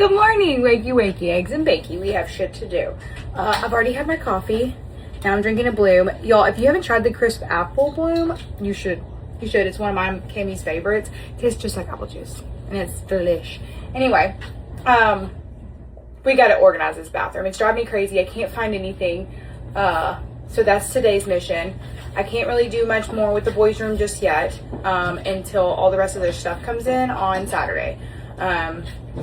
Good morning, wakey wakey, eggs and bakey. We have shit to do. I've already had my coffee. Now I'm drinking a Bloom. Y'all, if you haven't tried the crisp apple Bloom, you should. You should. It's one of my Cammy's favorites. It tastes just like apple juice, and it's delish. Anyway, we got to organize this bathroom. It's driving me crazy. I can't find anything. So that's today's mission. I can't really do much more with the boys' room just yet until all the rest of their stuff comes in on Saturday.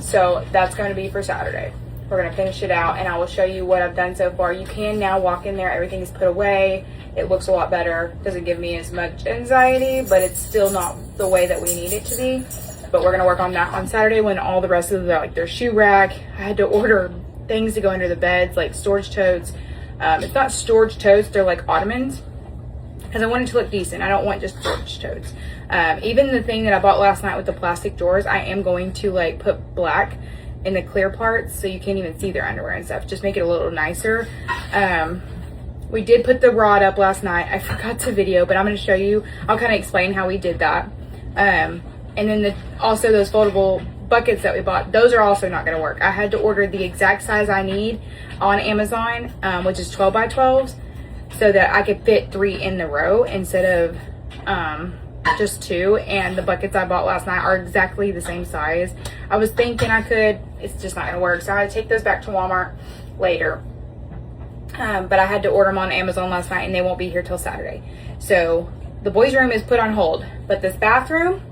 So that's going to be for Saturday. We're going to finish it out, and I will show you what I've done so far. You can now walk in there. Everything is put away. It looks a lot better. Doesn't give me as much anxiety, but it's still not the way that we need it to be. But we're going to work on that on Saturday when all the rest of the, like, their shoe rack. I had to order things to go under the beds, like storage totes. It's not storage totes. They're like ottomans, because I want it to look decent. I don't want just storage totes. Even the thing that I bought last night with the plastic drawers, I am going to like put black in the clear parts so you can't even see their underwear and stuff. Just make it a little nicer. We did put the rod up last night. I forgot to video, but I'm going to show you. I'll kind of explain how we did that. And then also those foldable buckets that we bought, those are also not going to work. I had to order the exact size I need on Amazon, which is 12 by 12s, so that I could fit 3 in the row instead of just 2. And the buckets I bought last night are exactly the same size. I was thinking I could, it's just not going to work, so I had to take those back to Walmart later. But I had to order them on Amazon last night, and they won't be here till Saturday. So the boys' room is put on hold, but this bathroom,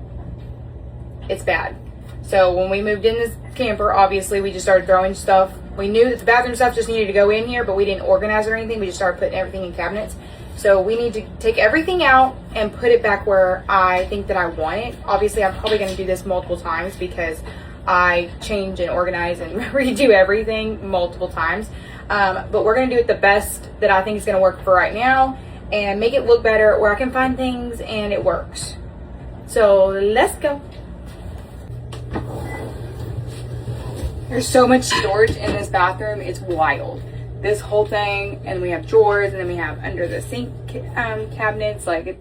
it's bad. So when we moved in this camper, obviously we just started throwing stuff. We knew that the bathroom stuff just needed to go in here, but we didn't organize or anything. We just started putting everything in cabinets. So we need to take everything out and put it back where I think that I want it. Obviously, I'm probably going to do this multiple times because I change and organize and redo everything multiple times. But we're going to do it the best that I think is going to work for right now and make it look better where I can find things and it works. So let's go. There's so much storage in this bathroom. It's wild. This whole thing, and we have drawers, and then we have under the sink cabinets. Like,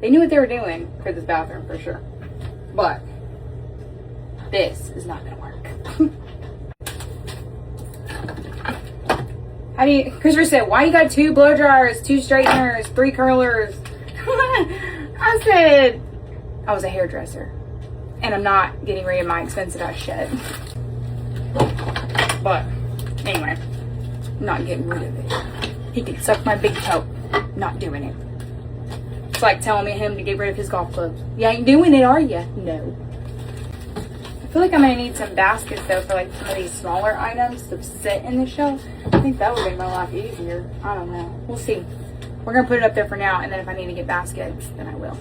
they knew what they were doing for this bathroom for sure. But this is not gonna work. How do you? Christopher said, "Why you got 2 blow dryers, 2 straighteners, 3 curlers?" I said, I was a hairdresser, and I'm not getting rid of my expensive ass shit. But anyway, I'm not getting rid of it. He can suck my big toe. Not doing it. It's like telling him to get rid of his golf clubs. You ain't doing it, are you? No. I feel like I'm gonna need some baskets though for like some of these smaller items to sit in the shelf. I think that would make my life easier. I don't know. We'll see. We're gonna put it up there for now, and then if I need to get baskets, then I will.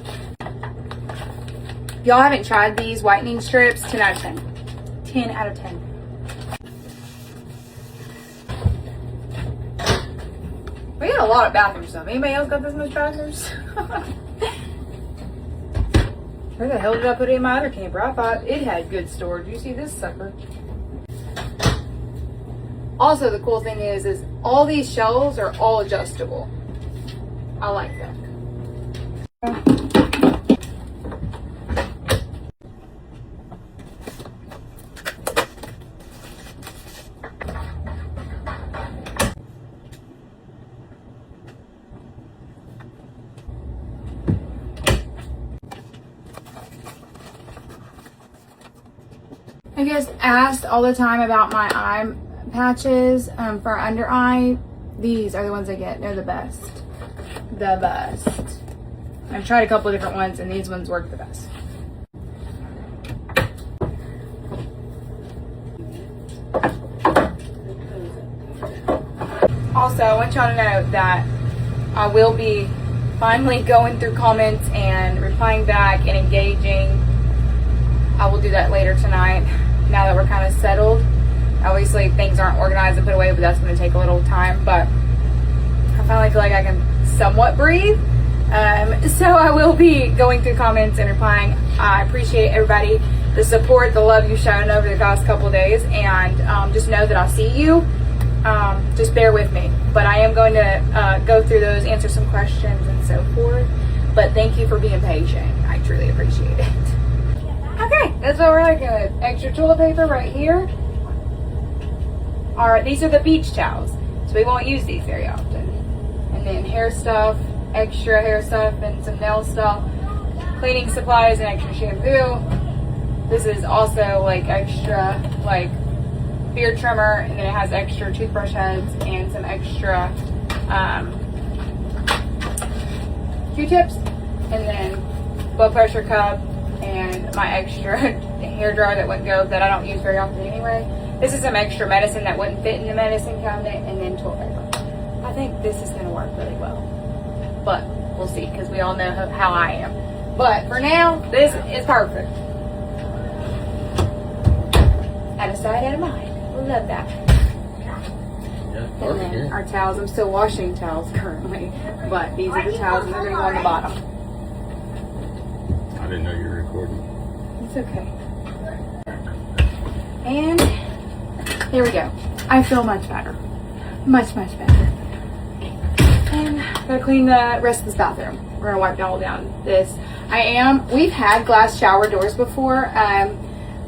If y'all haven't tried these whitening strips, 10 out of 10. 10 out of 10. We got a lot of bathroom stuff. Anybody else got this much bathrooms? Where the hell did I put it in my other camper? I thought it had good storage. You see this sucker? Also, the cool thing is all these shelves are all adjustable. I like that. I guess asked all the time about my eye patches for under eye. These are the ones I get. They're the best. The best. I've tried a couple of different ones, and these ones work the best. Also, I want y'all to know that I will be finally going through comments and replying back and engaging. I will do that later tonight, now that we're kind of settled. Obviously, things aren't organized and put away, but that's going to take a little time. But I finally feel like I can somewhat breathe. So I will be going through comments and replying. I appreciate everybody, the support, the love you've shown over the past couple days. And just know that I'll see you. Just bear with me. But I am going to go through those, answer some questions and so forth. But thank you for being patient. I truly appreciate it. Okay. Okay, that's what we're looking at. Extra toilet paper right here. Alright, these are the beach towels, so we won't use these very often. And then hair stuff, extra hair stuff, and some nail stuff. Cleaning supplies and extra shampoo. This is also like extra like beard trimmer, and then it has extra toothbrush heads and some extra Q-tips, and then blood pressure cup and my extra hair dryer that wouldn't go, that I don't use very often anyway. This is some extra medicine that wouldn't fit in the medicine cabinet, and then toilet paper. I think this is going to work really well, but we'll see, because we all know how I am. But for now, this is perfect. Out of sight, out of mind. We love that. And then our towels, I'm still washing towels currently, but these are the towels, and they're going to go on the bottom. I didn't know you were recording. It's okay. And there we go. I feel much better. Much, much better. And I'm going to clean the rest of this bathroom. We're going to wipe all down this. We've had glass shower doors before.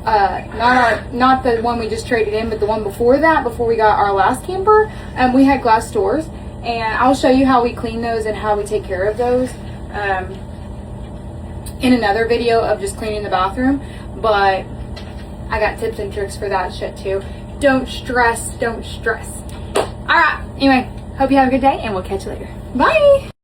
Not the one we just traded in, but the one before that, before we got our last camper. We had glass doors, and I'll show you how we clean those and how we take care of those in another video of just cleaning the bathroom. But I got tips and tricks for that shit too. Don't stress. Alright, anyway, hope you have a good day, and we'll catch you later. Bye.